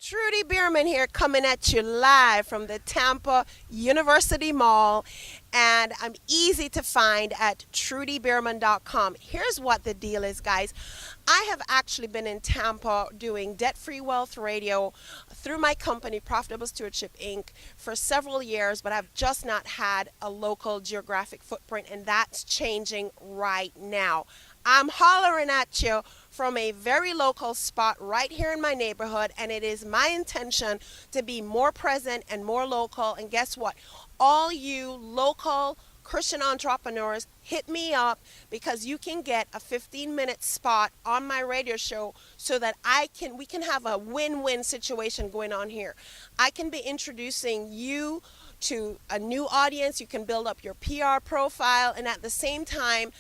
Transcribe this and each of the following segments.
Trudy Beerman here coming at you live from the Tampa University Mall, and I'm easy to find at trudybeerman.com. Here's what the deal is, guys. I have actually been in Tampa doing debt-free wealth radio through my company, Profitable Stewardship Inc., for several years, but I've just not had a local geographic footprint, and that's changing right now. I'm hollering at you from a very local spot right here in my neighborhood, and it is my intention to be more present and more local. And guess what? All you local Christian entrepreneurs, hit me up, because you can get a 15-minute spot on my radio show so that we can have a win-win situation going on here. I can be introducing you to a new audience. You can build up your PR profile, and at the same time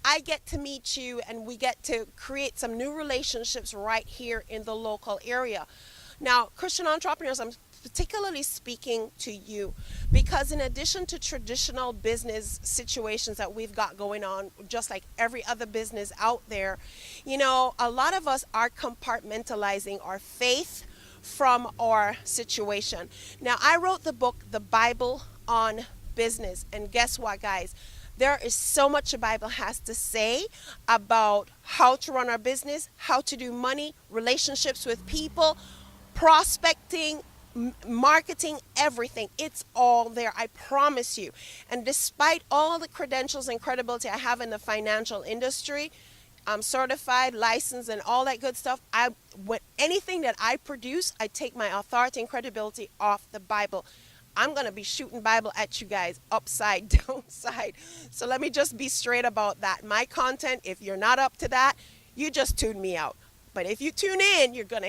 I get to meet you and we get to create some new relationships right here in the local area. Now, Christian entrepreneurs, I'm particularly speaking to you because in addition to traditional business situations that we've got going on, just like every other business out there, a lot of us are compartmentalizing our faith from our situation. Now, I wrote the book, The Bible on Business, and guess what, guys? There is so much the Bible has to say about how to run our business, how to do money, relationships with people, prospecting, marketing, everything. It's all there, I promise you. And despite all the credentials and credibility I have in the financial industry, I'm certified, licensed, and all that good stuff. With anything that I produce, I take my authority and credibility off the Bible. I'm going to be shooting Bible at you guys upside, downside. So let me just be straight about that. My content, if you're not up to that, you just tune me out. But if you tune in, you're going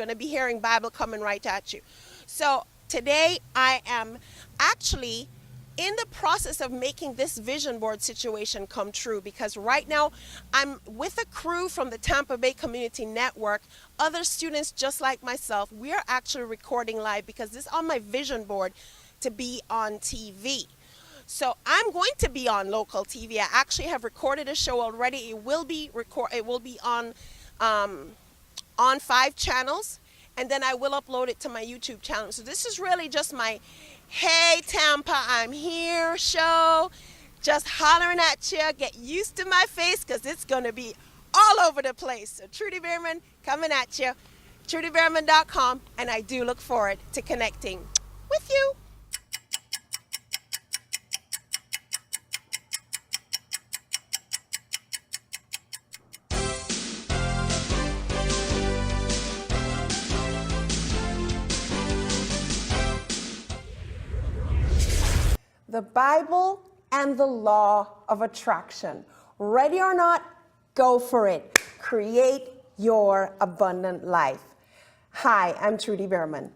to be hearing Bible coming right at you. So today I am actually in the process of making this vision board situation come true, because right now I'm with a crew from the Tampa Bay Community Network, other students just like myself. We are actually recording live because this is on my vision board to be on TV. So I'm going to be on local TV. I actually have recorded a show already. It will be on 5 channels, and then I will upload it to my YouTube channel. So this is really just my "Hey Tampa, I'm here" show. Just hollering at you. Get used to my face because it's going to be all over the place. So Trudy Beerman coming at you. TrudyBeerman.com, and I do look forward to connecting with you. The Bible and the law of attraction. Ready or not, go for it. Create your abundant life. Hi, I'm Trudy Beerman.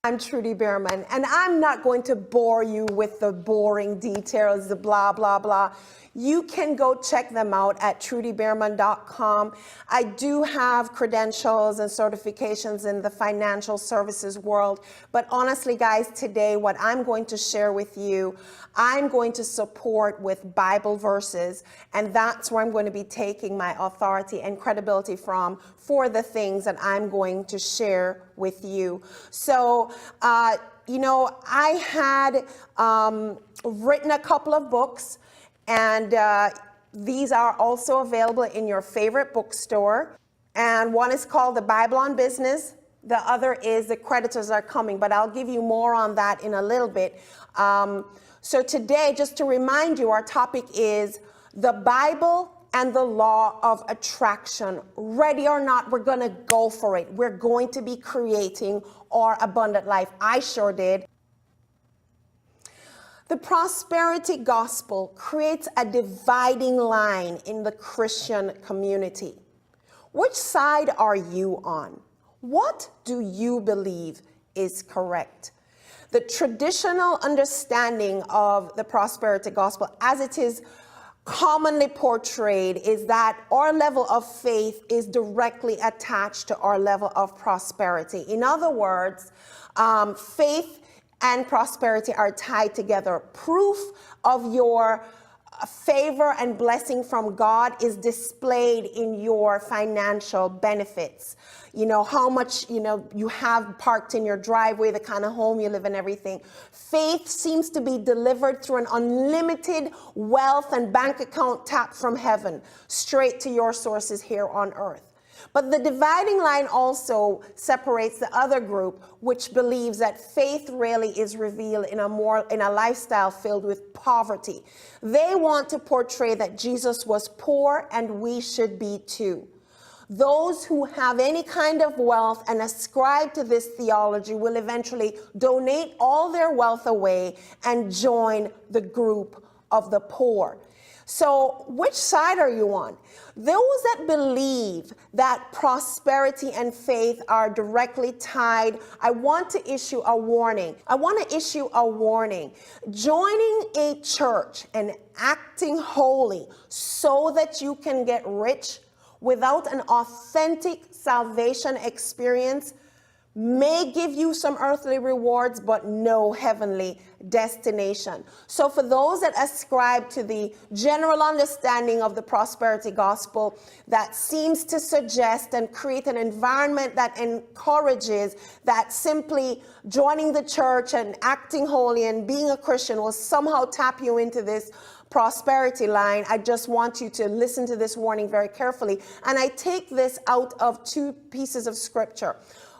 I'm Trudy Beerman, and I'm not going to bore you with the boring details, the blah, blah, blah. You can go check them out at trudybeerman.com. I do have credentials and certifications in the financial services world, but honestly, guys, today what I'm going to share with you, I'm going to support with Bible verses, and that's where I'm going to be taking my authority and credibility from for the things that I'm going to share with you. So, I had written a couple of books, and these are also available in your favorite bookstore. And one is called The Bible on Business. The other is The Creditors Are Coming, but I'll give you more on that in a little bit. So today, just to remind you, our topic is the Bible and the law of attraction. Ready or not, we're going to go for it. We're going to be creating our abundant life. I sure did. The prosperity gospel creates a dividing line in the Christian community. Which side are you on? What do you believe is correct? The traditional understanding of the prosperity gospel, as it is commonly portrayed, is that our level of faith is directly attached to our level of prosperity. In other words, faith and prosperity are tied together. Proof of your favor and blessing from God is displayed in your financial benefits. You know, how much, you have parked in your driveway, the kind of home you live in, everything. Faith seems to be delivered through an unlimited wealth and bank account tap from heaven, straight to your sources here on earth. But the dividing line also separates the other group, which believes that faith really is revealed in a lifestyle filled with poverty. They want to portray that Jesus was poor and we should be too. Those who have any kind of wealth and ascribe to this theology will eventually donate all their wealth away and join the group of the poor. So which side are you on? Those that believe that prosperity and faith are directly tied, I want to issue a warning. Joining a church and acting holy so that you can get rich without an authentic salvation experience may give you some earthly rewards, but no heavenly destination. So for those that ascribe to the general understanding of the prosperity gospel that seems to suggest and create an environment that encourages that simply joining the church and acting holy and being a Christian will somehow tap you into this prosperity line, I just want you to listen to this warning very carefully. And I take this out of two pieces of scripture.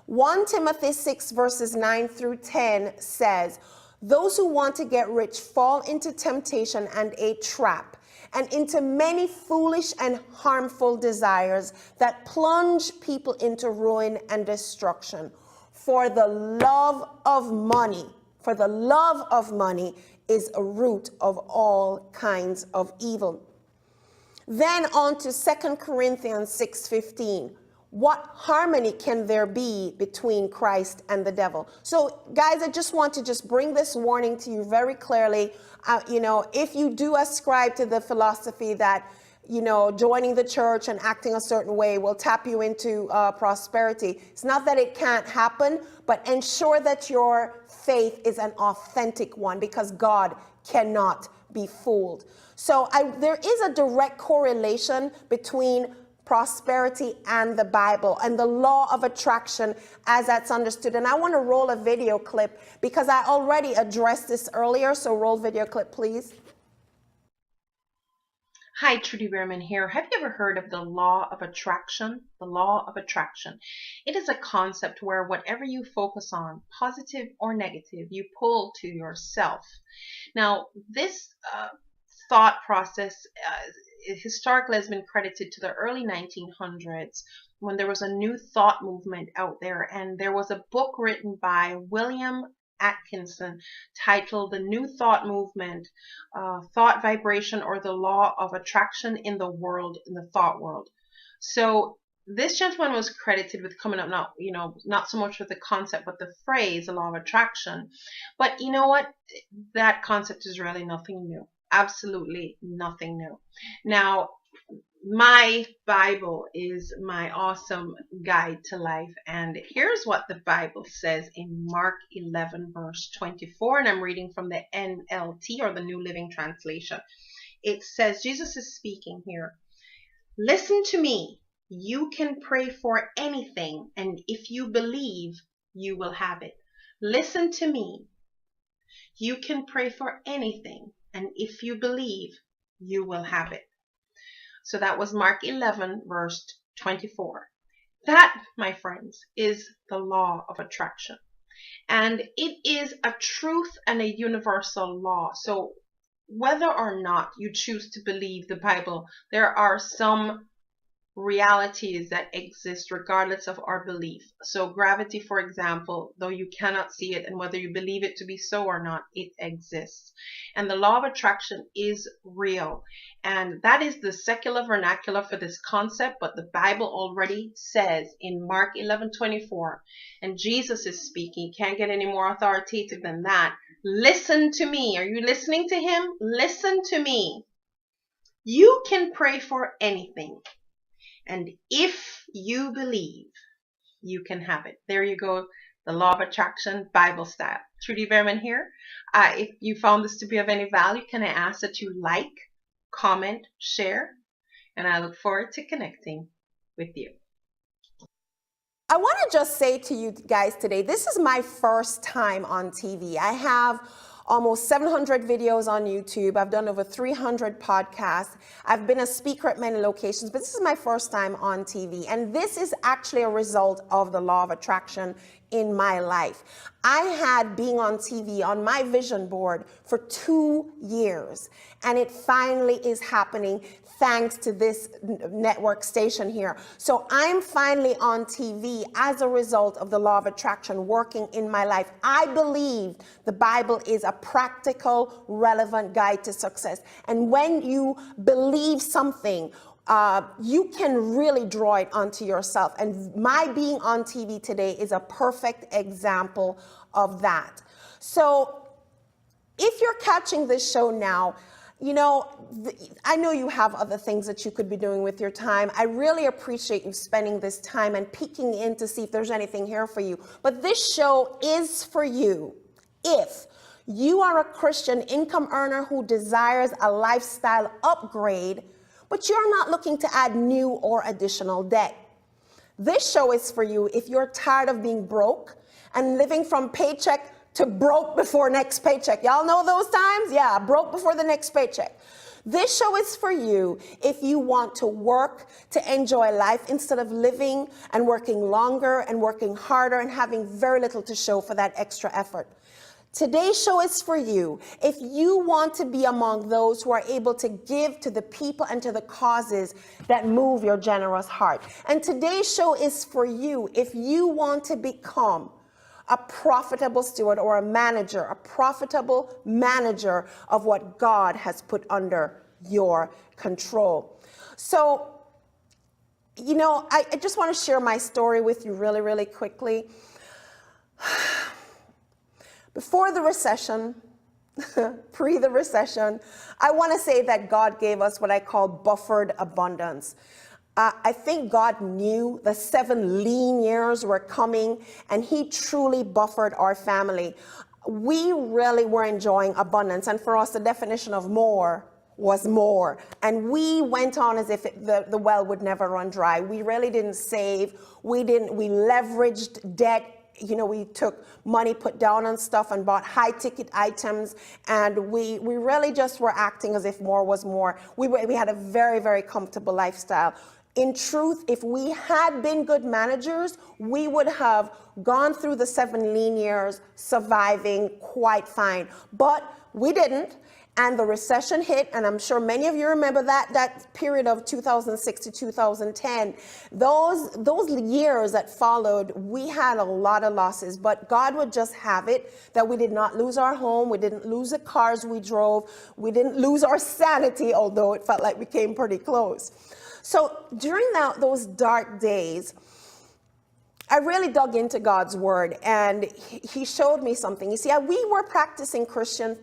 1 Timothy 6 verses 9 through 10 says, those who want to get rich fall into temptation and a trap, and into many foolish and harmful desires that plunge people into ruin and destruction. For the love of money is a root of all kinds of evil. Then on to 2 Corinthians 6:15. What harmony can there be between Christ and the devil? So guys, I just want to bring this warning to you very clearly. If you do ascribe to the philosophy that, joining the church and acting a certain way will tap you into prosperity, it's not that it can't happen, but ensure that your faith is an authentic one, because God cannot be fooled. So there is a direct correlation between prosperity and the Bible and the law of attraction as that's understood. And I want to roll a video clip because I already addressed this earlier. So roll video clip, please. Hi, Trudy Beerman here. Have you ever heard of the law of attraction? The law of attraction. It is a concept where whatever you focus on, positive or negative, you pull to yourself. Now, this thought process historically has been credited to the early 1900s when there was a new thought movement out there, and there was a book written by William Atkinson titled The New Thought Movement, Thought Vibration or the Law of Attraction in the World, in the Thought World. So this gentleman was credited with coming up, not so much with the concept, but the phrase, the law of attraction. But you know what? That concept is really nothing new. Absolutely nothing new. Now, my Bible is my awesome guide to life. And here's what the Bible says in Mark 11, verse 24. And I'm reading from the NLT, or the New Living Translation. It says, Jesus is speaking here. Listen to me. You can pray for anything, and if you believe, you will have it. Listen to me. You can pray for anything, and if you believe, you will have it. So that was Mark 11, verse 24. That, my friends, is the law of attraction. And it is a truth and a universal law. So whether or not you choose to believe the Bible, there are some realities that exist regardless of our belief. So gravity, for example, though you cannot see it, and whether you believe it to be so or not, it exists. And the law of attraction is real. And that is the secular vernacular for this concept, but the Bible already says in Mark 11:24, and Jesus is speaking, can't get any more authoritative than that. Listen to me. Are you listening to him? Listen to me. You can pray for anything. And if you believe, you can have it. There you go. The law of attraction, Bible style. Trudy Beerman here. If you found this to be of any value, can I ask that you like, comment, share? And I look forward to connecting with you. I want to just say to you guys today, this is my first time on TV. I have almost 700 videos on YouTube. I've done over 300 podcasts. I've been a speaker at many locations, but this is my first time on TV. And this is actually a result of the law of attraction in my life. I had being on TV on my vision board for 2 years, and it finally is happening thanks to this network station here. So I'm finally on TV as a result of the law of attraction working in my life. I believe the Bible is a practical, relevant guide to success. And when you believe something, you can really draw it onto yourself. And my being on TV today is a perfect example of that. So if you're catching this show now, you know, I know you have other things that you could be doing with your time. I really appreciate you spending this time and peeking in to see if there's anything here for you. But this show is for you if you are a Christian income earner who desires a lifestyle upgrade, but you're not looking to add new or additional debt. This show is for you if you're tired of being broke and living from paycheck to broke before next paycheck. Y'all know those times? Yeah, broke before the next paycheck. This show is for you if you want to work to enjoy life instead of living and working longer and working harder and having very little to show for that extra effort. Today's show is for you if you want to be among those who are able to give to the people and to the causes that move your generous heart. And today's show is for you if you want to become a profitable steward or a profitable manager of what God has put under your control. So, you know, I just want to share my story with you really, really quickly. Before the recession, pre the recession, I want to say that God gave us what I call buffered abundance. I think God knew the 7 lean years were coming, and he truly buffered our family. We really were enjoying abundance, and for us, the definition of more was more. And we went on as if the well would never run dry. We really didn't save. We leveraged debt. You know, we took money put down on stuff and bought high ticket items, and we really just were acting as if more was more. We had a very, very comfortable lifestyle. In truth, if we had been good managers, we would have gone through the 7 lean years surviving quite fine. But we didn't, and the recession hit, and I'm sure many of you remember that period of 2006 to 2010. Those years that followed, we had a lot of losses, but God would just have it that we did not lose our home, we didn't lose the cars we drove, we didn't lose our sanity, although it felt like we came pretty close. So during those dark days, I really dug into God's word, and he showed me something. You see, we were practicing Christians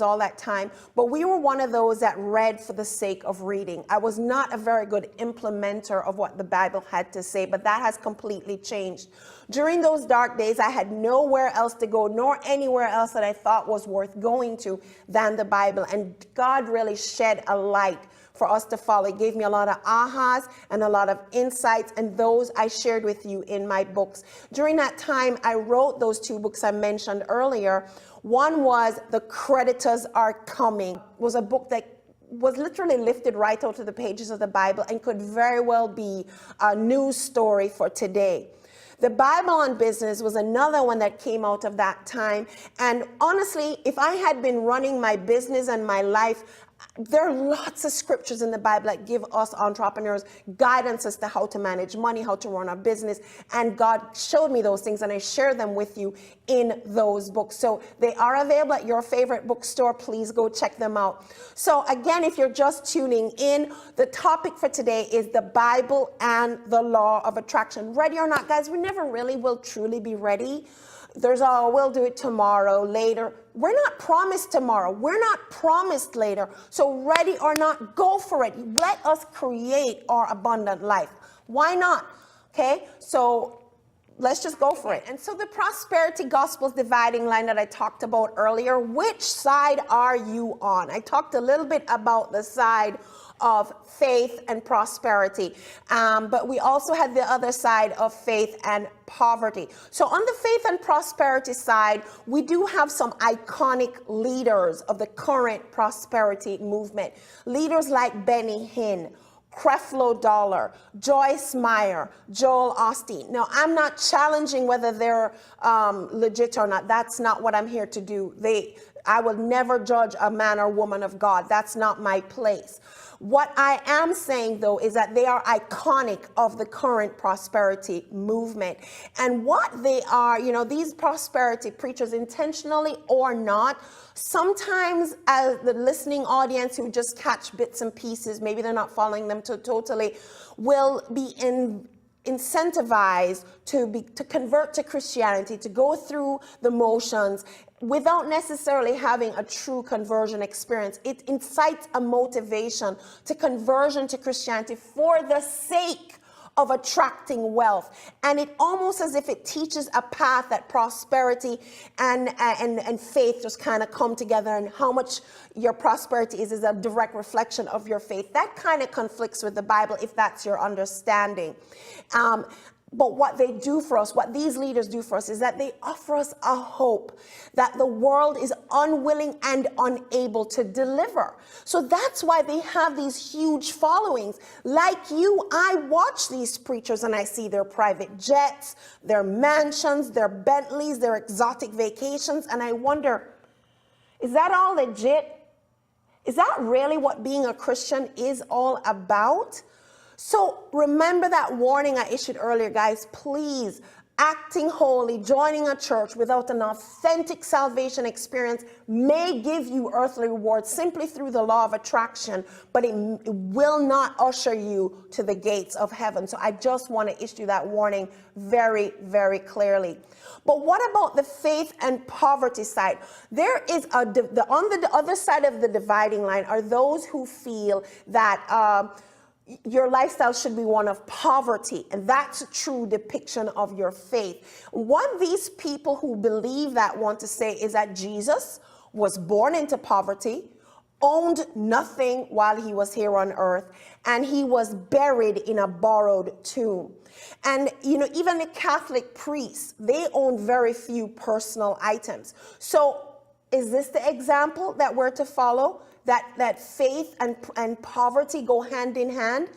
all that time, but we were one of those that read for the sake of reading. I was not a very good implementer of what the Bible had to say, but that has completely changed. During those dark days, I had nowhere else to go, nor anywhere else that I thought was worth going to than the Bible. And God really shed a light for us to follow. He gave me a lot of ahas and a lot of insights, and those I shared with you in my books. During that time, I wrote those 2 books I mentioned earlier. One was The Creditors Are Coming. It was a book that was literally lifted right out of the pages of the Bible and could very well be a news story for today. The Bible on Business was another one that came out of that time. And honestly, if I had been running my business and my life, there are lots of scriptures in the Bible that give us entrepreneurs guidance as to how to manage money, how to run a business. And God showed me those things, and I share them with you in those books. So they are available at your favorite bookstore. Please go check them out. So again, if you're just tuning in, the topic for today is the Bible and the law of attraction. Ready or not, guys, we never really will truly be ready. There's we'll do it tomorrow, later. We're not promised tomorrow. We're not promised later. So ready or not, go for it. Let us create our abundant life. Why not? Okay, so let's just go for it. And so the prosperity gospel's dividing line that I talked about earlier, which side are you on? I talked a little bit about the side of faith and prosperity, but we also had the other side of faith and poverty. So on the faith and prosperity side, we do have some iconic leaders of the current prosperity movement. Leaders like Benny Hinn, Creflo Dollar, Joyce Meyer, Joel Osteen. Now, I'm not challenging whether they're legit or not. That's not what I'm here to do. I will never judge a man or woman of God. That's not my place. What I am saying, though, is that they are iconic of the current prosperity movement. And what they are, you know, these prosperity preachers, intentionally or not, sometimes as the listening audience who just catch bits and pieces, maybe they're not following them totally, will be incentivized to convert to Christianity, to go through the motions without necessarily having a true conversion experience. It incites a motivation to conversion to Christianity for the sake of attracting wealth. And it almost as if it teaches a path that prosperity and faith just kind of come together, and how much your prosperity is a direct reflection of your faith. That kind of conflicts with the Bible, if that's your understanding. But what they do for us, what these leaders do for us, is that they offer us a hope that the world is unwilling and unable to deliver. So that's why they have these huge followings. Like you, I watch these preachers and I see their private jets, their mansions, their Bentleys, their exotic vacations, and I wonder, is that all legit? Is that really what being a Christian is all about? So remember that warning I issued earlier, guys. Please, acting holy, joining a church without an authentic salvation experience may give you earthly rewards simply through the law of attraction, but it will not usher you to the gates of heaven. So I just want to issue that warning very, very clearly. But what about the faith and poverty side? There is on the other side of the dividing line are those who feel that your lifestyle should be one of poverty, and that's a true depiction of your faith. What these people who believe that want to say is that Jesus was born into poverty, owned nothing while he was here on earth, and he was buried in a borrowed tomb. And, you know, even the Catholic priests, they own very few personal items. So is this the example that we're to follow? That faith and poverty go hand in hand?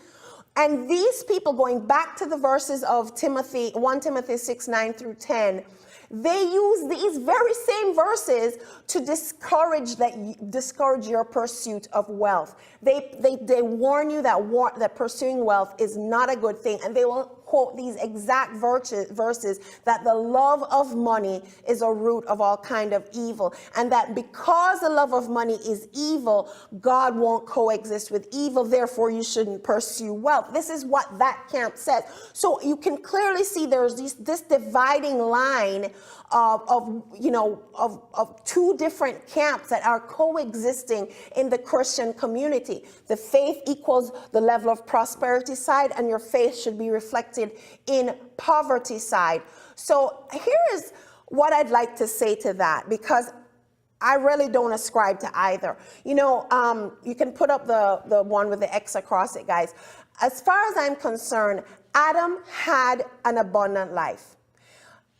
And these people, going back to the verses of 1 Timothy 6:9 through 10, they use these very same verses to discourage your pursuit of wealth. They warn you that pursuing wealth is not a good thing, and they will quote these exact verses that the love of money is a root of all kind of evil, and that because the love of money is evil, God won't coexist with evil, therefore you shouldn't pursue wealth. This is what that camp says. So you can clearly see there's this dividing line of two different camps that are coexisting in the Christian community. The faith equals the level of prosperity side, and your faith should be reflected in poverty side. So here is what I'd like to say to that, because I really don't ascribe to either. You can put up the one with the X across it, guys. As far as I'm concerned, Adam had an abundant life.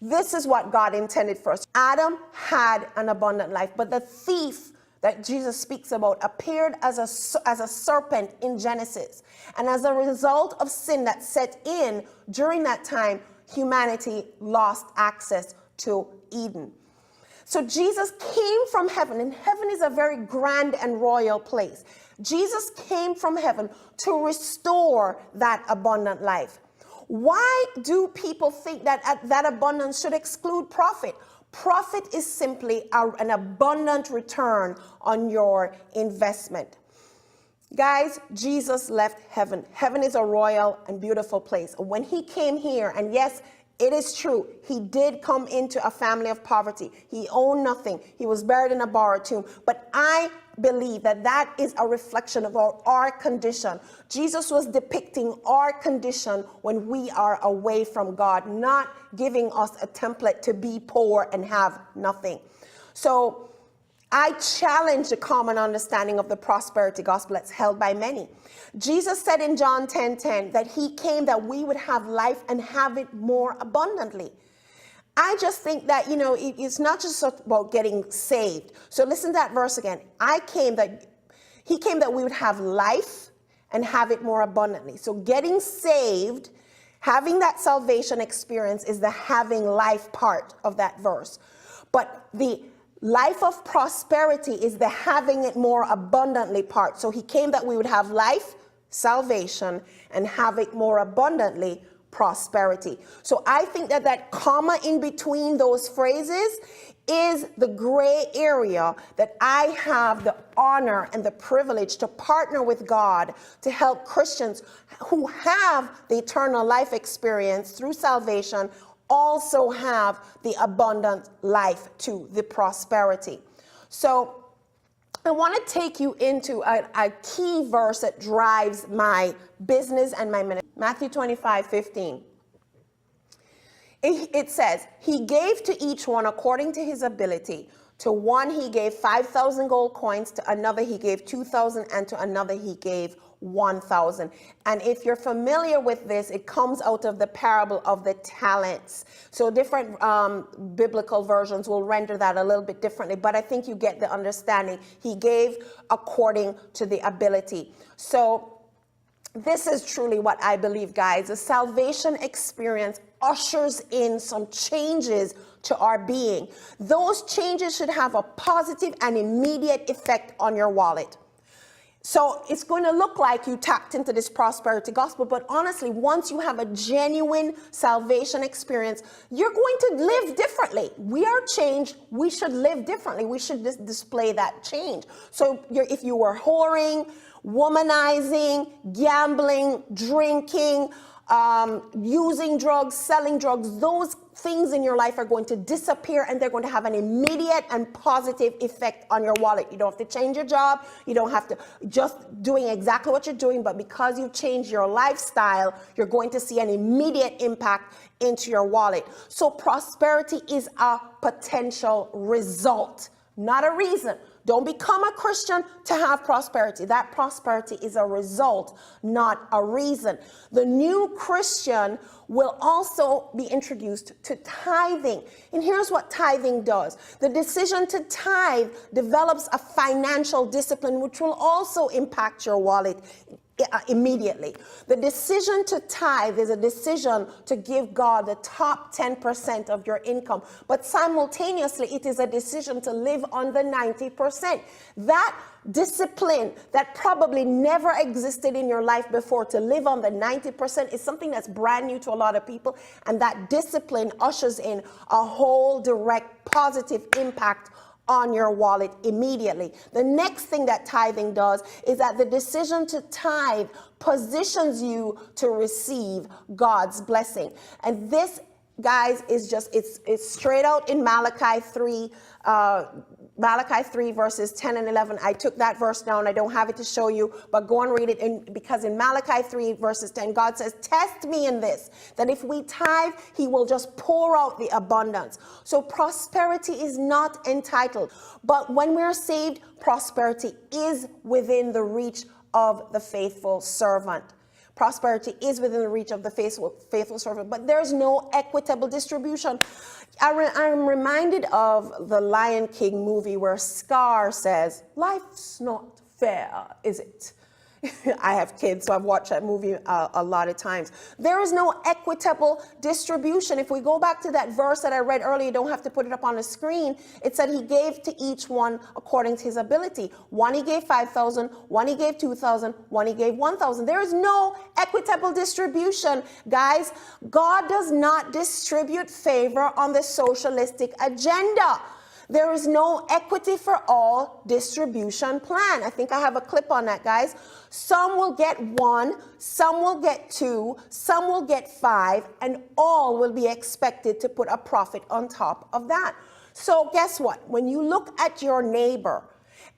This is what God intended for us. Adam had an abundant life, but the thief that Jesus speaks about appeared as a serpent in Genesis. And as a result of sin that set in during that time, humanity lost access to Eden. So Jesus came from heaven, and heaven is a very grand and royal place. Jesus came from heaven to restore that abundant life. Why do people think that that abundance should exclude profit? Profit is simply an abundant return on your investment. Guys, Jesus left heaven. Heaven is a royal and beautiful place. When he came here, and yes, it is true, he did come into a family of poverty. He owned nothing. He was buried in a borrowed tomb. But I believe that that is a reflection of our condition. Jesus was depicting our condition when we are away from God, not giving us a template to be poor and have nothing. So I challenge the common understanding of the prosperity gospel that's held by many. Jesus said in John 10:10 that he came that we would have life and have it more abundantly. I just think that, it's not just about getting saved. So listen to that verse again. He came that we would have life and have it more abundantly. So getting saved, having that salvation experience, is the having life part of that verse. But the life of prosperity is the having it more abundantly part. So he came that we would have life, salvation, and have it more abundantly, prosperity. So I think that comma in between those phrases is the gray area that I have the honor and the privilege to partner with God to help Christians who have the eternal life experience through salvation also have the abundant life too, the prosperity. So I want to take you into a key verse that drives my business and my ministry. Matthew 25:15. It says, he gave to each one according to his ability. To one he gave 5,000 gold coins, to another he gave 2,000, and to another he gave 1,000. And if you're familiar with this, it comes out of the parable of the talents. So different biblical versions will render that a little bit differently, but I think you get the understanding. He gave according to the ability. So this is truly what I believe, guys. The salvation experience ushers in some changes to our being. Those changes should have a positive and immediate effect on your wallet. So it's going to look like you tapped into this prosperity gospel, but honestly, once you have a genuine salvation experience, you're going to live differently. We are changed. We should live differently. We should display that change. So if you were whoring, womanizing, gambling, drinking, using drugs, selling drugs, those things in your life are going to disappear, and they're going to have an immediate and positive effect on your wallet. You don't have to change your job. You don't have to just doing exactly what you're doing, but because you change your lifestyle, you're going to see an immediate impact into your wallet. So prosperity is a potential result, not a reason. Don't become a Christian to have prosperity. That prosperity is a result, not a reason. The new Christian will also be introduced to tithing. And here's what tithing does. The decision to tithe develops a financial discipline which will also impact your wallet. immediately. The decision to tithe is a decision to give God the top 10% of your income, but simultaneously it is a decision to live on the 90%. That discipline that probably never existed in your life before, to live on the 90%, is something that's brand new to a lot of people, and that discipline ushers in a whole direct positive impact on your wallet immediately. The next thing that tithing does is that the decision to tithe positions you to receive God's blessing. And this, guys, is just, it's straight out in Malachi 3, Malachi 3 verses 10 and 11. I took that verse down. I don't have it to show you, but go and read it. Because in Malachi 3 verses 10, God says, test me in this, that if we tithe, he will just pour out the abundance. So prosperity is not entitled. But when we're saved, prosperity is within the reach of the faithful servant. Prosperity is within the reach of the faithful servant, but there's no equitable distribution. I'm reminded of the Lion King movie where Scar says, life's not fair, is it? I have kids, so I've watched that movie a lot of times. There is no equitable distribution. If we go back to that verse that I read earlier, you don't have to put it up on the screen. It said he gave to each one according to his ability. One he gave 5,000, one he gave 2,000, one he gave 1,000. There is no equitable distribution, guys. God does not distribute favor on the socialistic agenda. There is no equity for all distribution plan. I think I have a clip on that, guys. Some will get 1, some will get 2, some will get 5, and all will be expected to put a profit on top of that. So guess what? When you look at your neighbor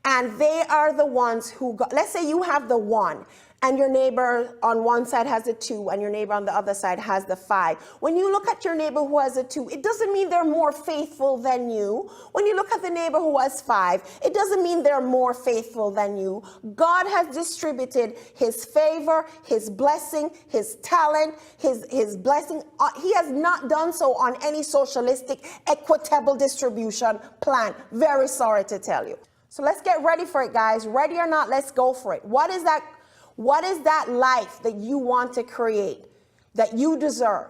and they are the ones who got, let's say you have the 1, and your neighbor on one side has a 2, and your neighbor on the other side has the 5. When you look at your neighbor who has a 2, it doesn't mean they're more faithful than you. When you look at the neighbor who has 5, it doesn't mean they're more faithful than you. God has distributed his favor, his blessing, his talent, his blessing. He has not done so on any socialistic, equitable distribution plan. Very sorry to tell you. So let's get ready for it, guys. Ready or not, let's go for it. What is that life that you want to create, that you deserve?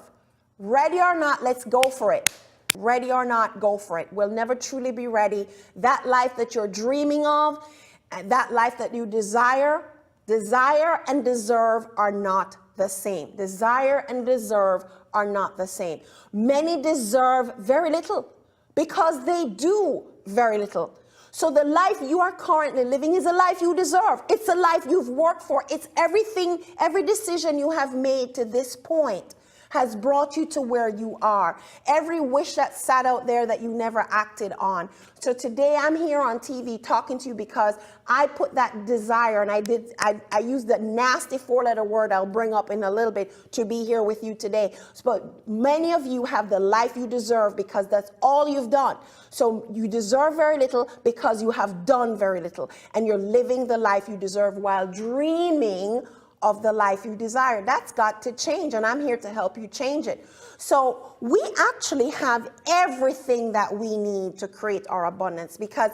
Ready or not, let's go for it. Ready or not, go for it. We'll never truly be ready. That life that you're dreaming of, and that life that you desire and deserve are not the same. Desire and deserve are not the same. Many deserve very little because they do very little. So the life you are currently living is a life you deserve. It's a life you've worked for. It's everything, every decision you have made to this point has brought you to where you are. Every wish that sat out there that you never acted on. So today I'm here on TV talking to you because I put that desire, and I used the nasty 4-letter word I'll bring up in a little bit to be here with you today. But many of you have the life you deserve because that's all you've done. So you deserve very little because you have done very little. And you're living the life you deserve while dreaming of the life you desire. That's got to change, and I'm here to help you change it. So we actually have everything that we need to create our abundance because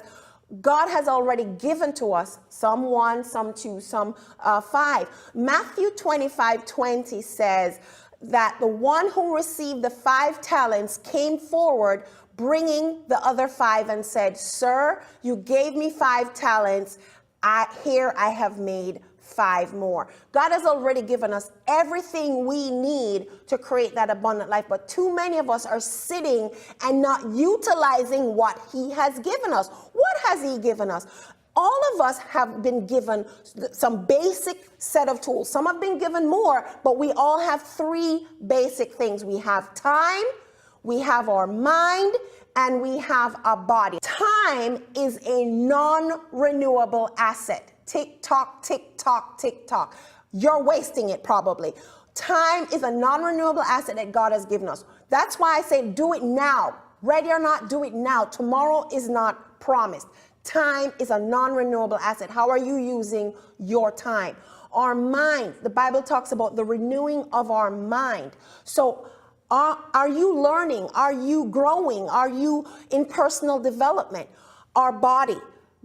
God has already given to us some 1, some 2, some 5. Matthew 25:20 says that the one who received the 5 talents came forward bringing the other 5 and said, "Sir, you gave me 5 talents. Here I have made 5 more." God has already given us everything we need to create that abundant life, but too many of us are sitting and not utilizing what he has given us. What has he given us? All of us have been given some basic set of tools. Some have been given more, but we all have 3 basic things. We have time, we have our mind, and we have a body. Time is a non-renewable asset. Tick tock, tick tock, tick tock. You're wasting it probably. Time is a non-renewable asset that God has given us. That's why I say do it now. Ready or not, do it now. Tomorrow is not promised. Time is a non-renewable asset. How are you using your time? Our mind, the Bible talks about the renewing of our mind. So are you learning? Are you growing? Are you in personal development? Our body.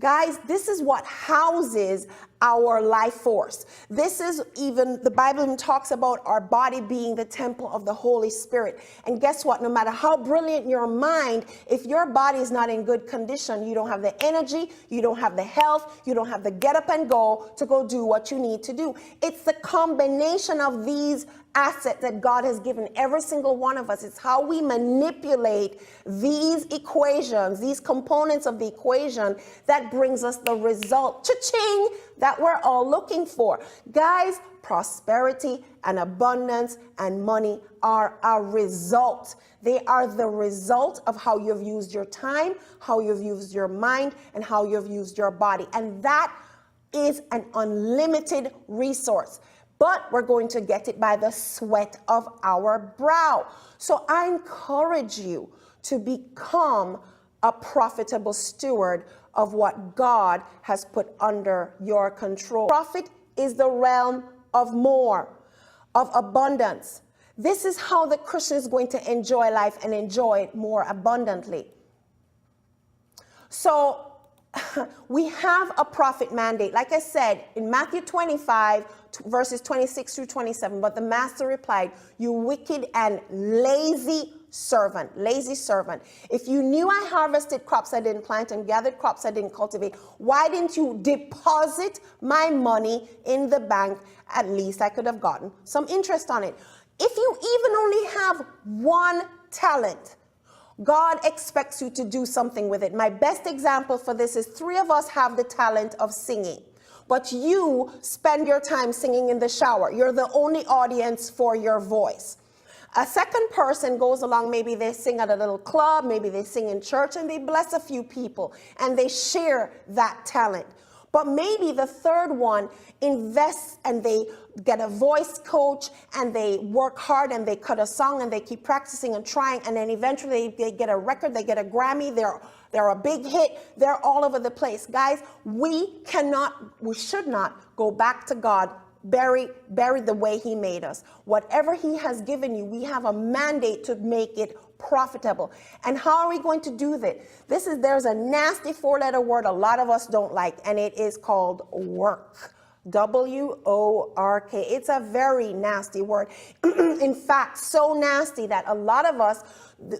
Guys, this is what houses our life force. This is even, the Bible even talks about our body being the temple of the Holy Spirit. And guess what? No matter how brilliant your mind, if your body is not in good condition, you don't have the energy, you don't have the health, you don't have the get up and go to go do what you need to do. It's the combination of these assets that God has given every single one of us. It's how we manipulate these equations, these components of the equation, that brings us the result, cha-ching, that we're all looking for. Guys, prosperity and abundance and money are a result. They are the result of how you've used your time, how you've used your mind, and how you've used your body. And that is an unlimited resource. But we're going to get it by the sweat of our brow. So I encourage you to become a profitable steward of what God has put under your control. Profit is the realm of more, of abundance. This is how the Christian is going to enjoy life and enjoy it more abundantly. So we have a profit mandate. Like I said, in Matthew 25, verses 26 through 27, but the master replied, "You wicked and lazy servant, lazy servant. If you knew I harvested crops I didn't plant and gathered crops I didn't cultivate, why didn't you deposit my money in the bank? At least I could have gotten some interest on it." If you even only have one talent, God expects you to do something with it. My best example for this is 3 of us have the talent of singing, but you spend your time singing in the shower. You're the only audience for your voice. A second person goes along, maybe they sing at a little club, maybe they sing in church, and they bless a few people, and they share that talent. But maybe the third one invests and they get a voice coach and they work hard and they cut a song and they keep practicing and trying, and then eventually they get a record, they get a Grammy, they're a big hit, they're all over the place. Guys, we should not go back to God buried the way he made us. Whatever he has given you, we have a mandate to make it profitable. And how are we going to do that? There's a nasty 4-letter word a lot of us don't like, and it is called work. W-O-R-K. It's a very nasty word. In fact, so nasty that a lot of us,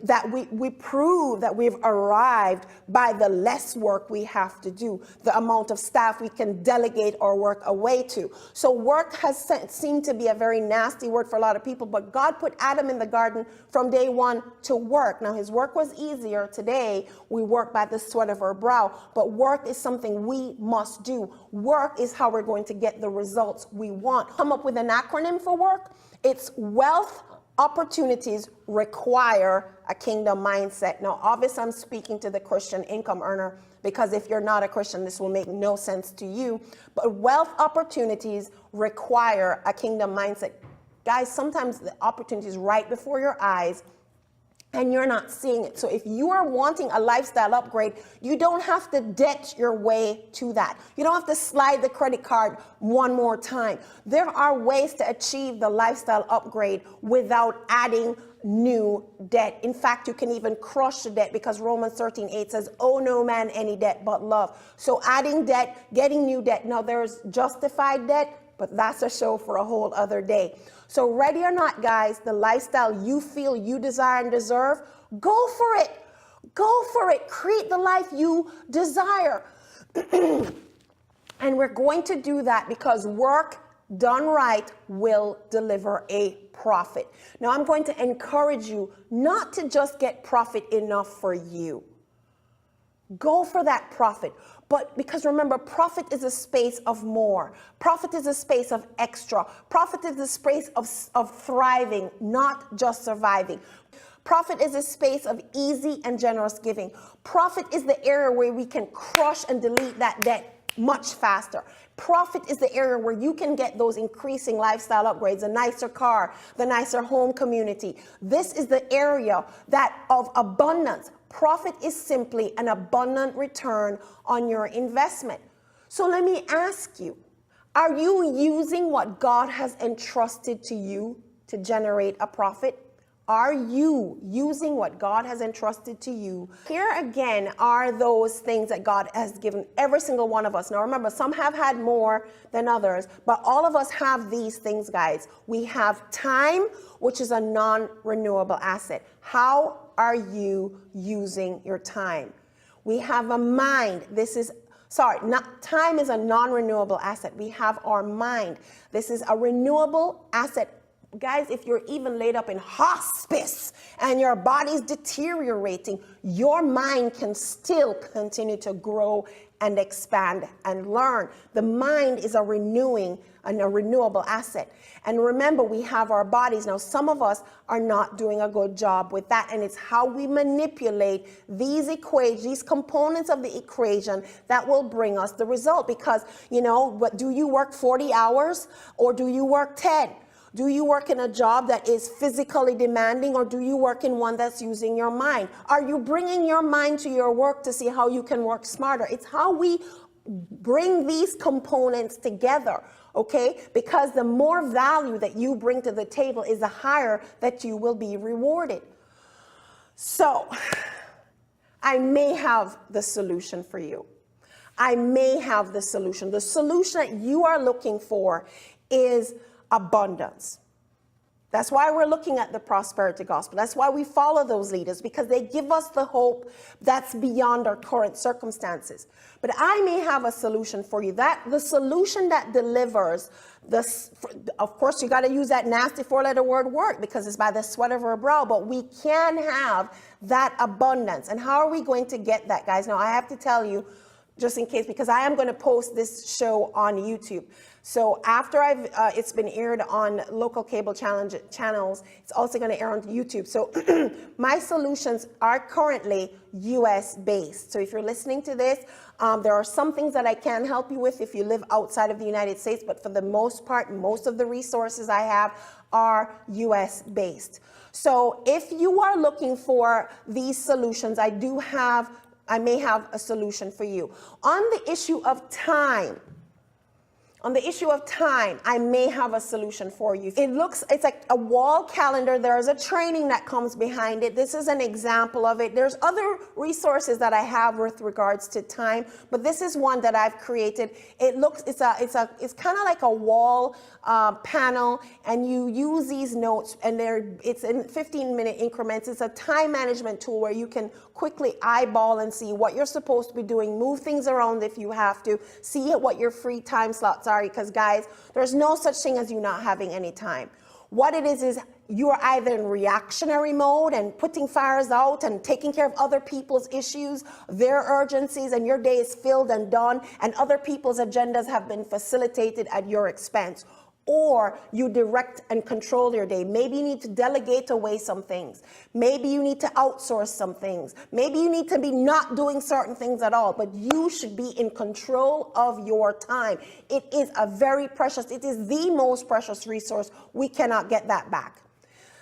that we prove that we've arrived by the less work we have to do, the amount of staff we can delegate or work away to. So work has seemed to be a very nasty word for a lot of people, but God put Adam in the garden from day one to work. Now his work was easier. Today we work by the sweat of our brow, but work is something we must do. Work is how we're going to get the results we want. Come up with an acronym for work. It's wealth opportunities require a kingdom mindset. Now, obviously, I'm speaking to the Christian income earner, because if you're not a Christian, this will make no sense to you. But wealth opportunities require a kingdom mindset. Guys, sometimes the opportunity is right before your eyes and you're not seeing it. So if you are wanting a lifestyle upgrade, you don't have to debt your way to that. You don't have to slide the credit card one more time. There are ways to achieve the lifestyle upgrade without adding new debt. In fact, you can even crush the debt, because Romans 13:8 says, "Owe no man any debt but love." So adding debt, getting new debt. Now there's justified debt, but that's a show for a whole other day. So ready or not, guys, the lifestyle you feel you desire and deserve, go for it. Go for it. Create the life you desire. And we're going to do that because work done right will deliver a profit. Now, I'm going to encourage you not to just get profit enough for you. Go for that profit. But because remember, profit is a space of more. Profit is a space of extra. Profit is a space of thriving, not just surviving. Profit is a space of easy and generous giving. Profit is the area where we can crush and delete that debt much faster. Profit is the area where you can get those increasing lifestyle upgrades, a nicer car, the nicer home community. This is the area of abundance. Profit is simply an abundant return on your investment. So let me ask you, are you using what God has entrusted to you to generate a profit? Are you using what God has entrusted to you? Here again are those things that God has given every single one of us. Now remember, some have had more than others, but all of us have these things, guys. We have time, which is a non-renewable asset. How are you using your time? We have a mind. Time is a non-renewable asset. We have our mind. This is a renewable asset. Guys, if you're even laid up in hospice and your body's deteriorating, your mind can still continue to grow and expand and learn. The mind is a renewable asset. And remember, we have our bodies. Now, some of us are not doing a good job with that, and it's how we manipulate these equations, these components of the equation that will bring us the result. Because, do you work 40 hours or do you work 10? Do you work in a job that is physically demanding, or do you work in one that's using your mind? Are you bringing your mind to your work to see how you can work smarter? It's how we bring these components together, okay? Because the more value that you bring to the table is the higher that you will be rewarded. So, I may have the solution for you. I may have the solution. The solution that you are looking for is abundance. That's why we're looking at the prosperity gospel. That's why we follow those leaders, because they give us the hope that's beyond our current circumstances. But I may have a solution for you. The solution that delivers this, of course, you got to use that nasty 4-letter word work, because it's by the sweat of our brow, but we can have that abundance. And how are we going to get that, guys? Now, I have to tell you, just in case, because I am going to post this show on YouTube. So after it's been aired on local cable channels, it's also going to air on YouTube. So my solutions are currently US based. So if you're listening to this, there are some things that I can help you with if you live outside of the United States, but for the most part, most of the resources I have are US based. So if you are looking for these solutions, I may have a solution for you. On the issue of time, I may have a solution for you. It's like a wall calendar. There's a training that comes behind it. This is an example of it. There's other resources that I have with regards to time, but this is one that I've created. It's kind of like a wall panel, and you use these notes, and it's in 15-minute increments. It's a time management tool where you can quickly eyeball and see what you're supposed to be doing, move things around if you have to, see what your free time slots are, because guys, there's no such thing as you not having any time. What it is you are either in reactionary mode and putting fires out and taking care of other people's issues, their urgencies, and your day is filled and done, and other people's agendas have been facilitated at your expense. Or you direct and control your day. Maybe you need to delegate away some things. Maybe you need to outsource some things. Maybe you need to be not doing certain things at all, but you should be in control of your time. It is it is the most precious resource. We cannot get that back.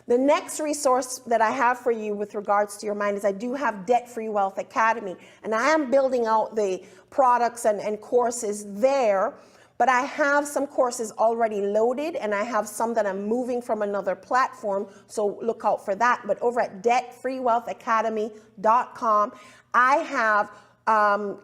The next resource that I have for you with regards to your mind is I do have Debt-Free Wealth Academy, and I am building out the products and courses there. But I have some courses already loaded, and I have some that I'm moving from another platform, so look out for that. But over at debtfreewealthacademy.com, I have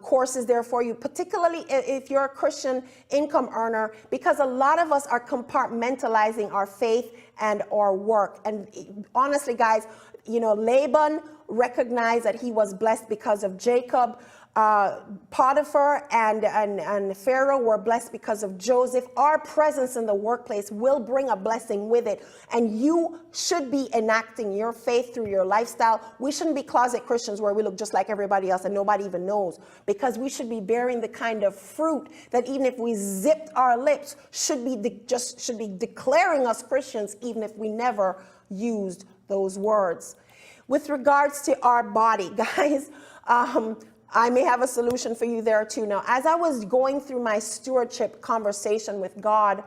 courses there for you, particularly if you're a Christian income earner, because a lot of us are compartmentalizing our faith and our work. And honestly, guys, Laban recognized that he was blessed because of Jacob. Potiphar and Pharaoh were blessed because of Joseph. Our presence in the workplace will bring a blessing with it, and you should be enacting your faith through your lifestyle. We shouldn't be closet Christians where we look just like everybody else and nobody even knows, because we should be bearing the kind of fruit that even if we zipped our lips should be declaring us Christians, even if we never used those words. With regards to our body, guys, I may have a solution for you there too. Now, as I was going through my stewardship conversation with God,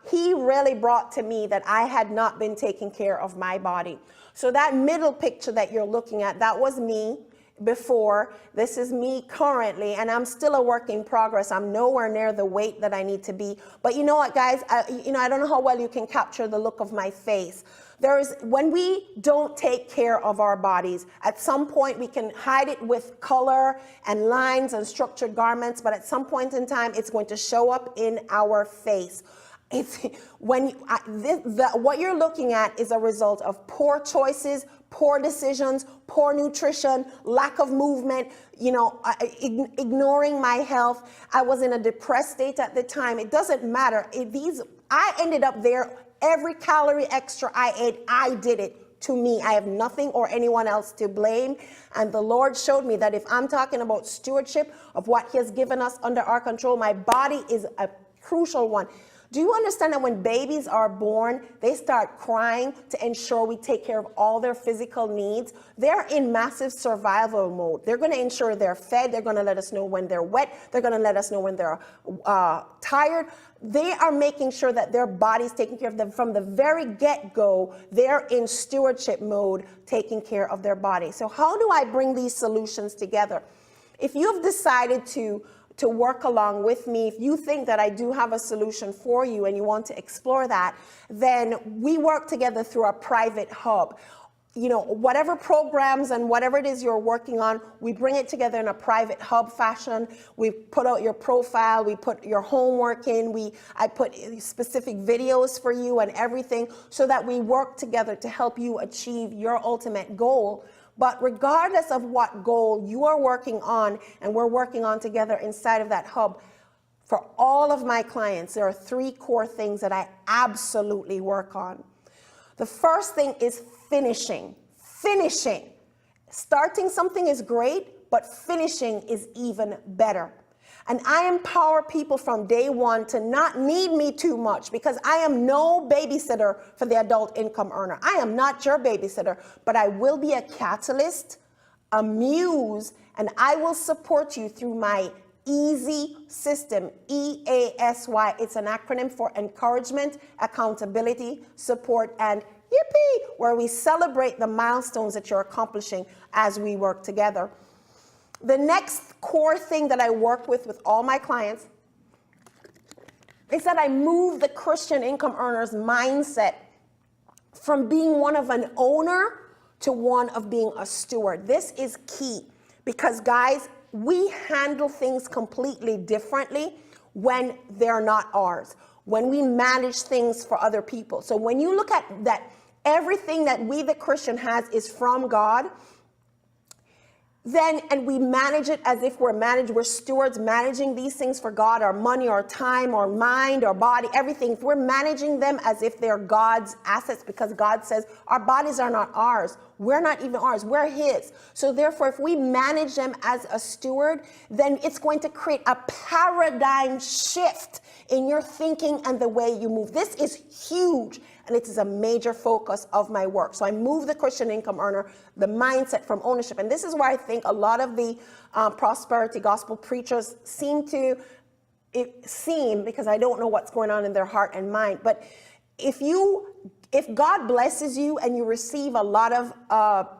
he really brought to me that I had not been taking care of my body. So that middle picture that you're looking at, that was me before. This is me currently, and I'm still a work in progress. I'm nowhere near the weight that I need to be. But you know what, guys? I don't know how well you can capture the look of my face. When we don't take care of our bodies, at some point we can hide it with color and lines and structured garments, but at some point in time, it's going to show up in our face. It's when what you're looking at is a result of poor choices, poor decisions, poor nutrition, lack of movement, ignoring my health. I was in a depressed state at the time. It doesn't matter. I ended up there. Every calorie extra I ate, I did it to me. I have nothing or anyone else to blame. And the Lord showed me that if I'm talking about stewardship of what He has given us under our control, my body is a crucial one. Do you understand that when babies are born, they start crying to ensure we take care of all their physical needs? They're in massive survival mode. They're going to ensure they're fed. They're going to let us know when they're wet. They're going to let us know when they're tired. They are making sure that their body's taking care of them from the very get-go. They're in stewardship mode, taking care of their body. So how do I bring these solutions together? If you've decided to work along with me, if you think that I do have a solution for you and you want to explore that, then we work together through a private hub. Whatever programs and whatever it is you're working on, we bring it together in a private hub fashion. We put out your profile, we put your homework in, I put specific videos for you and everything so that we work together to help you achieve your ultimate goal. But regardless of what goal you are working on and we're working on together inside of that hub, for all of my clients, there are 3 core things that I absolutely work on. The first thing is finishing. Finishing. Starting something is great, but finishing is even better. And I empower people from day one to not need me too much, because I am no babysitter for the adult income earner. I am not your babysitter, but I will be a catalyst, a muse, and I will support you through my EASY system, EASY. It's an acronym for encouragement, accountability, support, and yippee, where we celebrate the milestones that you're accomplishing as we work together. The next core thing that I work with all my clients is that I move the Christian income earner's mindset from being one of an owner to one of being a steward. This is key because, guys, we handle things completely differently when they're not ours, when we manage things for other people. So when you look at that, everything that we, the Christian, has is from God, and we manage it as if we're stewards managing these things for God, our money, our time, our mind, our body, everything. If we're managing them as if they're God's assets, because God says our bodies are not ours. We're not even ours. We're His. So therefore, if we manage them as a steward, then it's going to create a paradigm shift in your thinking and the way you move. This is huge, and it is a major focus of my work. So I move the Christian income earner, the mindset from ownership. And this is where I think a lot of the prosperity gospel preachers seem, because I don't know what's going on in their heart and mind, but if God blesses you and you receive a lot of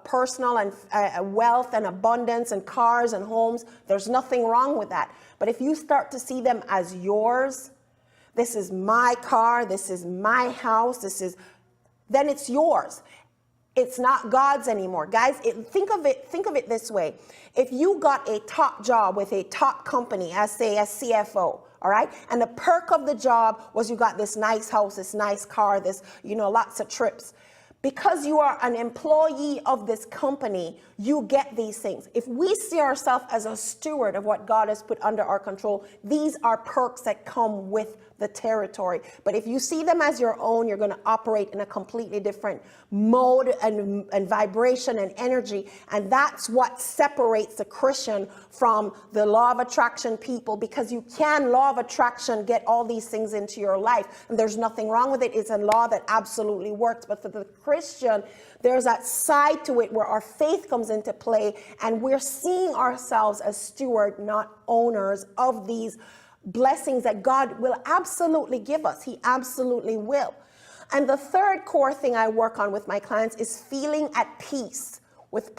personal and wealth and abundance and cars and homes, there's nothing wrong with that. But if you start to see them as yours, this is my car, this is my house, then it's yours. It's not God's anymore. Guys, think of it this way. If you got a top job with a top company, as say a CFO, all right, and the perk of the job was you got this nice house, this nice car, lots of trips. Because you are an employee of this company, you get these things. If we see ourselves as a steward of what God has put under our control, these are perks that come with the territory. But if you see them as your own, you're going to operate in a completely different mode and vibration and energy. And that's what separates the Christian from the law of attraction people, because you can, law of attraction, get all these things into your life. And there's nothing wrong with it. It's a law that absolutely works. But for the Christian, there's that side to it where our faith comes into play, and we're seeing ourselves as steward, not owners of these blessings that God will absolutely give us. He absolutely will. And the third core thing I work on with my clients is feeling at peace with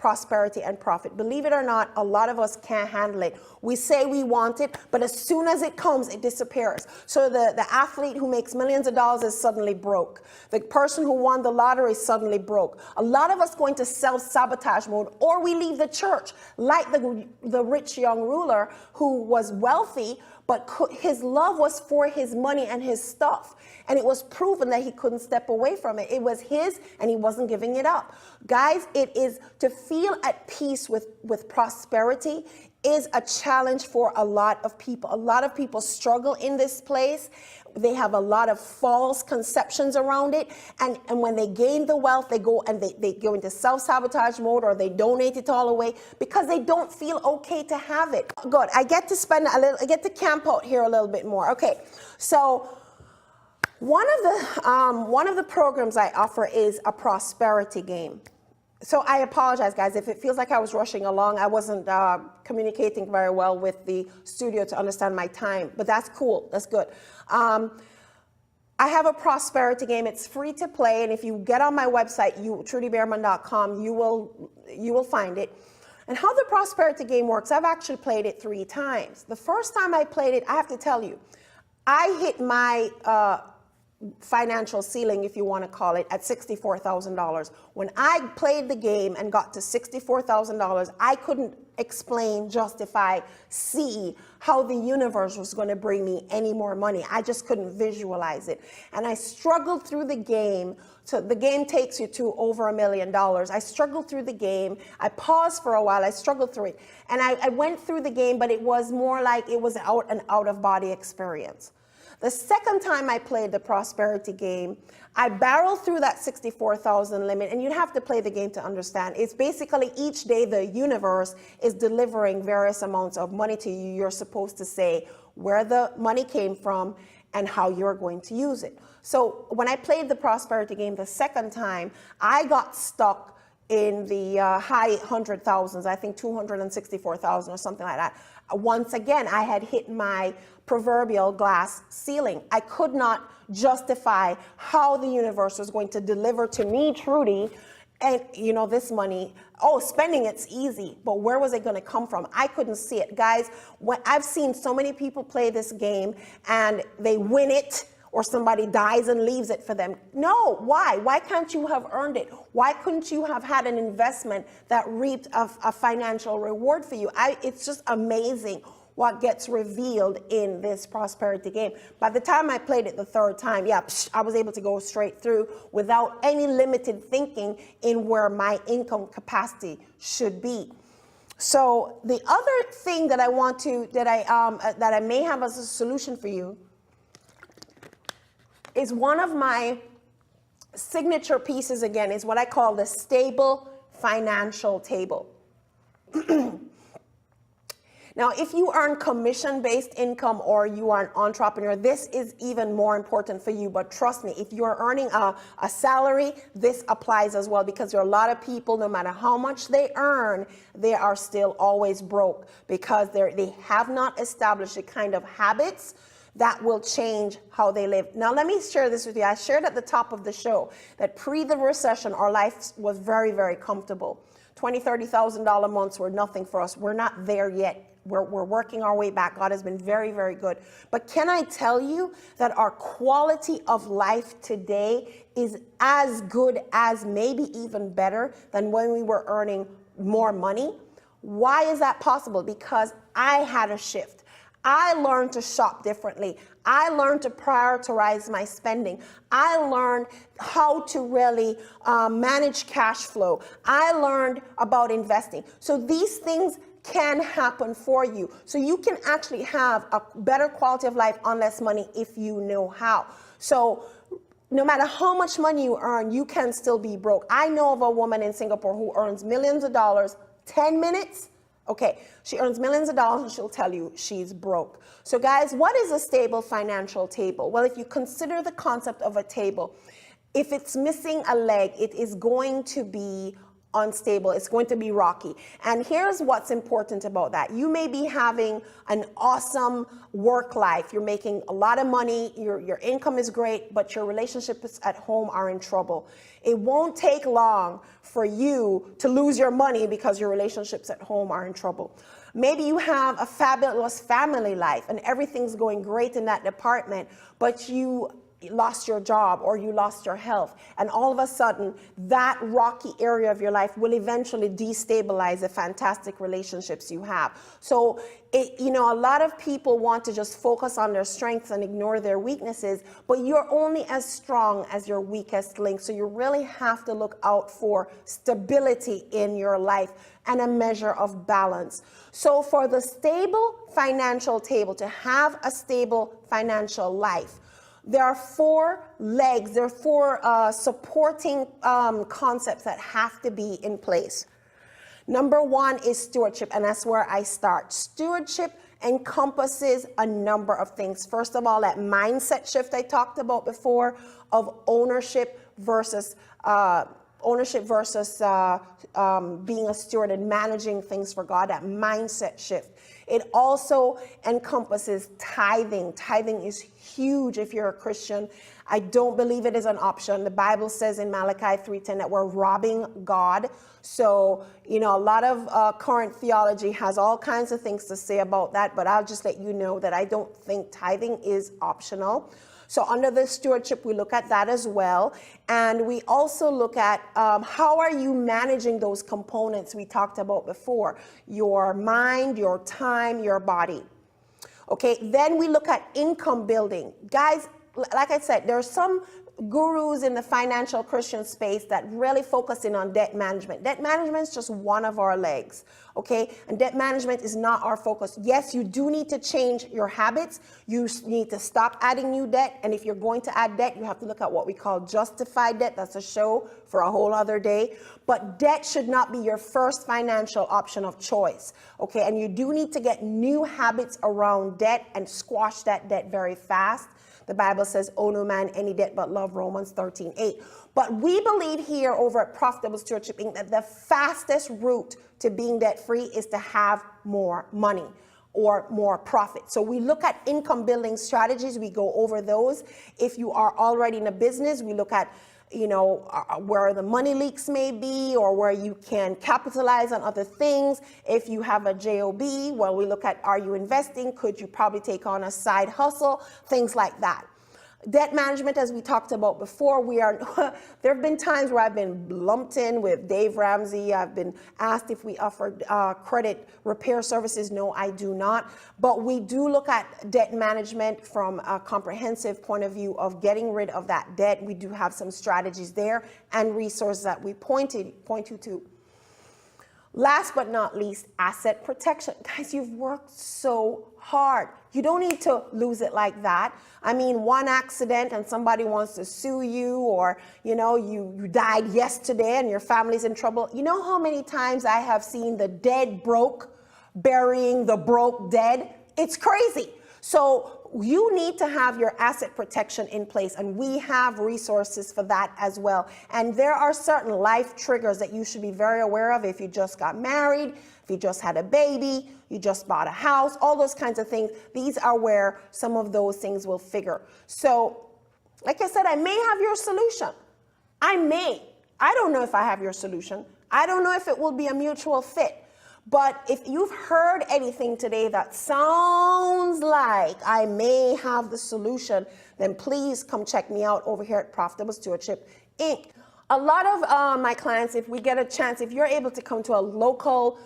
prosperity and profit. Believe it or not, a lot of us can't handle it. We say we want it, but as soon as it comes, it disappears. So the athlete who makes millions of dollars is suddenly broke. The person who won the lottery is suddenly broke. A lot of us go into self-sabotage mode, or we leave the church, like the rich young ruler who was wealthy, but his love was for his money and his stuff. And it was proven that he couldn't step away from it. It was his, and he wasn't giving it up. Guys, it is to feel at peace with prosperity is a challenge for a lot of people. A lot of people struggle in this place. They have a lot of false conceptions around it. And when they gain the wealth, they go into self-sabotage mode, or they donate it all away because they don't feel okay to have it. Good. I get to camp out here a little bit more. Okay. So one of the programs I offer is a prosperity game. So I apologize, guys, if it feels like I was rushing along. I wasn't communicating very well with the studio to understand my time, but that's cool. That's good. I have a prosperity game. It's free to play, and if you get on my website, trudybeerman.com, you will find it. And how the prosperity game works, I've actually played it 3 times. The first time I played it, I have to tell you, I hit my financial ceiling, if you want to call it, at $64,000. When I played the game and got to $64,000, I couldn't explain, justify, see how the universe was going to bring me any more money. I just couldn't visualize it. And I struggled through the game. So the game takes you to over $1 million. I struggled through the game. I paused for a while. I struggled through it. And I went through the game, but it was more like it was an out-of-body experience. The second time I played the prosperity game, I barreled through that 64,000 limit, and you'd have to play the game to understand. It's basically each day the universe is delivering various amounts of money to you. You're supposed to say where the money came from and how you're going to use it. So when I played the prosperity game the second time, I got stuck in the high 100,000s, I think 264,000 or something like that. Once again, I had hit my proverbial glass ceiling. I could not justify how the universe was going to deliver to me, Trudy, and this money. Oh, spending it's easy, but where was it going to come from? I couldn't see it. Guys, I've seen so many people play this game and they win it, or somebody dies and leaves it for them. No, why? Why can't you have earned it? Why couldn't you have had an investment that reaped a financial reward for you? It's just amazing what gets revealed in this prosperity game. By the time I played it the third time, I was able to go straight through without any limited thinking in where my income capacity should be. So the other thing that I may have as a solution for you is one of my signature pieces, again, is what I call the stable financial table. Now, if you earn commission-based income or you are an entrepreneur, this is even more important for you. But trust me, if you are earning a salary, this applies as well, because there are a lot of people, no matter how much they earn, they are still always broke because they have not established the kind of habits that will change how they live. Now, let me share this with you. I shared at the top of the show that pre the recession, our life was very, very comfortable. $20,000, $30,000 months were nothing for us. We're not there yet. We're working our way back. God has been very, very good. But can I tell you that our quality of life today is as good as, maybe even better than when we were earning more money? Why is that possible? Because I had a shift. I learned to shop differently. I learned to prioritize my spending. I learned how to really manage cash flow. I learned about investing. So these things can happen for you. So you can actually have a better quality of life on less money if you know how. So no matter how much money you earn, you can still be broke. I know of a woman in Singapore who earns millions of dollars, 10 minutes. Okay, she earns millions of dollars and she'll tell you she's broke. So guys, what is a stable financial table? Well, if you consider the concept of a table, if it's missing a leg, it is going to be unstable. It's going to be rocky. And here's what's important about that. You may be having an awesome work life. You're making a lot of money. Your income is great, but your relationships at home are in trouble. It won't take long for you to lose your money because your relationships at home are in trouble. Maybe you have a fabulous family life and everything's going great in that department, but you lost your job or you lost your health, and all of a sudden that rocky area of your life will eventually destabilize the fantastic relationships you have. So a lot of people want to just focus on their strengths and ignore their weaknesses, but you're only as strong as your weakest link. So you really have to look out for stability in your life and a measure of balance. So for the stable financial table, to have a stable financial life, there are four legs, there are four supporting concepts that have to be in place. Number one is stewardship, and that's where I start. Stewardship encompasses a number of things. First of all, that mindset shift I talked about before of ownership versus being a steward and managing things for God, that mindset shift. It also encompasses tithing. Tithing is huge if you're a Christian. I don't believe it is an option. The Bible says in Malachi 3:10 that we're robbing God. So, a lot of current theology has all kinds of things to say about that, but I'll just let you know that I don't think tithing is optional. So under the stewardship, we look at that as well. And we also look at how are you managing those components we talked about before: your mind, your time, your body. Okay, then we look at income building. Guys, like I said, there are some gurus in the financial Christian space that really focus in on debt management. Debt management is just one of our legs, okay? And debt management is not our focus. Yes, you do need to change your habits. You need to stop adding new debt. And if you're going to add debt, you have to look at what we call justified debt. That's a show for a whole other day. But debt should not be your first financial option of choice, okay? And you do need to get new habits around debt and squash that debt very fast. The Bible says, owe no man any debt but love, Romans 13:8. But we believe here over at Profitable Stewardship Inc. that the fastest route to being debt-free is to have more money or more profit. So we look at income building strategies. We go over those. If you are already in a business, we look at where the money leaks may be, or where you can capitalize on other things. If you have a job, well, we look at, are you investing? Could you probably take on a side hustle? Things like that. Debt management, as we talked about before, there have been times where I've been lumped in with Dave Ramsey. I've been asked if we offered credit repair services. No, I do not. But we do look at debt management from a comprehensive point of view of getting rid of that debt. We do have some strategies there and resources that we point you to. Last but not least, asset protection. Guys, you've worked so hard. You don't need to lose it like that. I mean, one accident and somebody wants to sue you, or, you died yesterday and your family's in trouble. You know how many times I have seen the dead broke burying the broke dead? It's crazy. So you need to have your asset protection in place, and we have resources for that as well. And there are certain life triggers that you should be very aware of. If you just got married, if you just had a baby, you just bought a house, all those kinds of things, these are where some of those things will figure. So, like I said, I may have your solution. I don't know if I have your solution. I don't know if it will be a mutual fit. But if you've heard anything today that sounds like I may have the solution, then please come check me out over here at Profitable Stewardship Inc. A lot of my clients, if we get a chance, if you're able to come to a local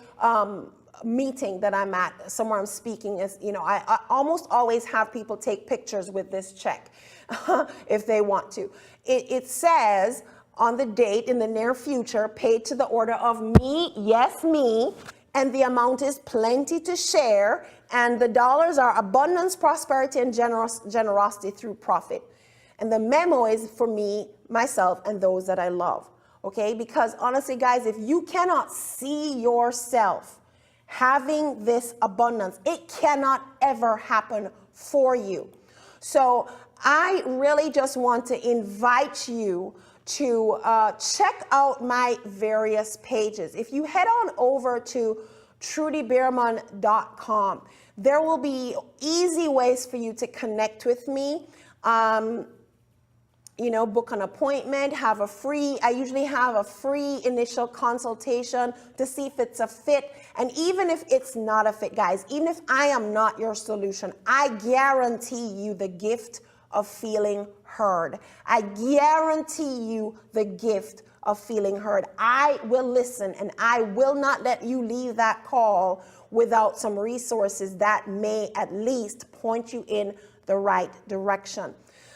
meeting that I'm at, somewhere I'm speaking, I almost always have people take pictures with this check if they want to. It says on the date in the near future, paid to the order of me, yes, me, and the amount is plenty to share, and the dollars are abundance, prosperity, and generosity through profit. And the memo is for me, myself, and those that I love, okay? Because honestly, guys, if you cannot see yourself having this abundance, it cannot ever happen for you. So I really just want to invite you to check out my various pages. If you head on over to trudybeerman.com, there will be easy ways for you to connect with me. Book an appointment, I usually have a free initial consultation to see if it's a fit. And even if it's not a fit, guys, even if I am not your solution, I guarantee you the gift of feeling heard. I guarantee you the gift of feeling heard. I will listen, and I will not let you leave that call without some resources that may at least point you in the right direction.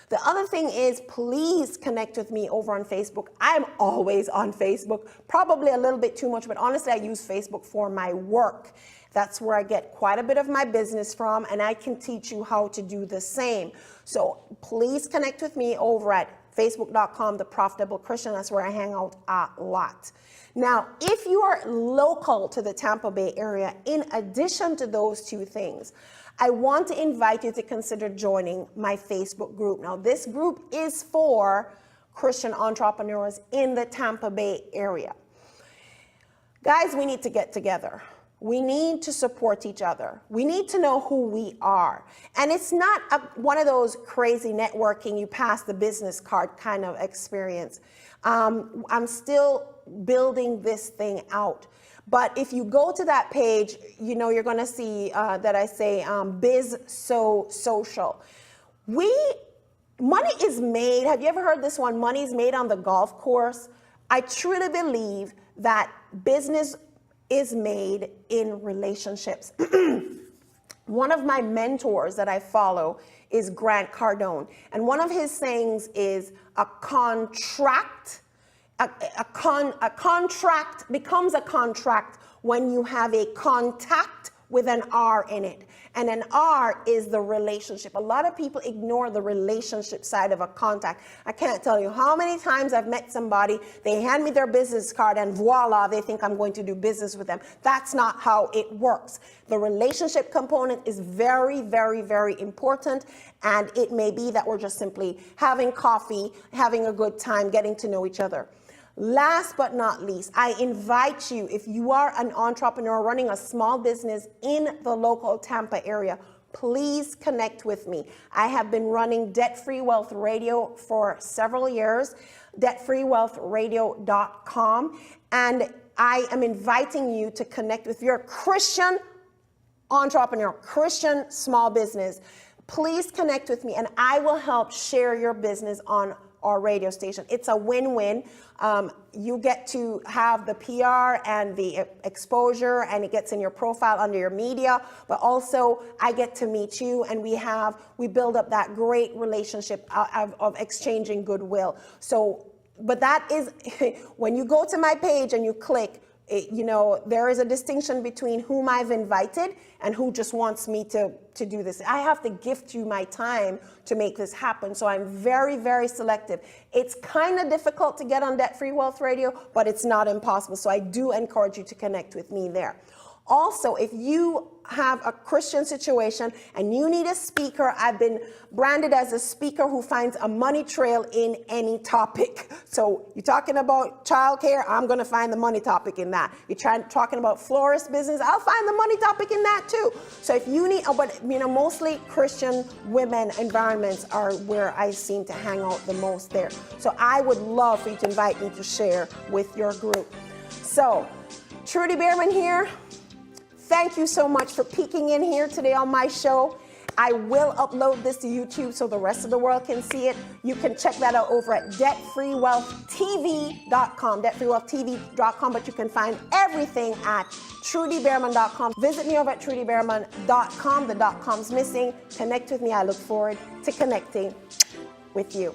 The other thing is, please connect with me over on Facebook. I'm always on Facebook, probably a little bit too much, but honestly, I use Facebook for my work. That's where I get quite a bit of my business from, and I can teach you how to do the same. So please connect with me over at facebook.com, The Profitable Christian. That's where I hang out a lot. Now, if you are local to the Tampa Bay area, in addition to those two things, I want to invite you to consider joining my Facebook group. Now, this group is for Christian entrepreneurs in the Tampa Bay area. Guys, we need to get together. We need to support each other. We need to know who we are. And it's not one of those crazy networking, you pass the business card kind of experience. I'm still building this thing out. But if you go to that page, you're going to see that I say Biz So Social. Money is made. Have you ever heard this one? Money is made on the golf course. I truly believe that business is made in relationships. One of my mentors that I follow is Grant Cardone. And one of his sayings is a contract becomes a contract when you have a contact with an R in it. And an R is the relationship. A lot of people ignore the relationship side of a contact. I can't tell you how many times I've met somebody, they hand me their business card and voila, they think I'm going to do business with them. That's not how it works. The relationship component is very, very, very important. And it may be that we're just simply having coffee, having a good time, getting to know each other. Last but not least, I invite you, if you are an entrepreneur running a small business in the local Tampa area, please connect with me. I have been running Debt Free Wealth Radio for several years, debtfreewealthradio.com, and I am inviting you to connect with your Christian entrepreneur, Christian small business. Please connect with me, and I will help share your business on our radio station. It's a win-win. You get to have the PR and the exposure, and it gets in your profile under your media, but also I get to meet you, and we build up that great relationship of exchanging goodwill. So, but that is, when you go to my page and you click, there is a distinction between whom I've invited and who just wants me to do this. I have to gift you my time to make this happen. So I'm very, very selective. It's kind of difficult to get on Debt Free Wealth Radio, but it's not impossible. So I do encourage you to connect with me there. Also, if you have a Christian situation and you need a speaker, I've been branded as a speaker who finds a money trail in any topic. So you're talking about childcare, I'm going to find the money topic in that. You're talking about florist business, I'll find the money topic in that too. So if you need, but mostly Christian women environments are where I seem to hang out the most there. So I would love for you to invite me to share with your group. So Trudy Beerman here. Thank you so much for peeking in here today on my show. I will upload this to YouTube so the rest of the world can see it. You can check that out over at debtfreewealthtv.com, debtfreewealthtv.com, but you can find everything at trudybeerman.com. Visit me over at trudybeerman.com. The .com's missing. Connect with me. I look forward to connecting with you.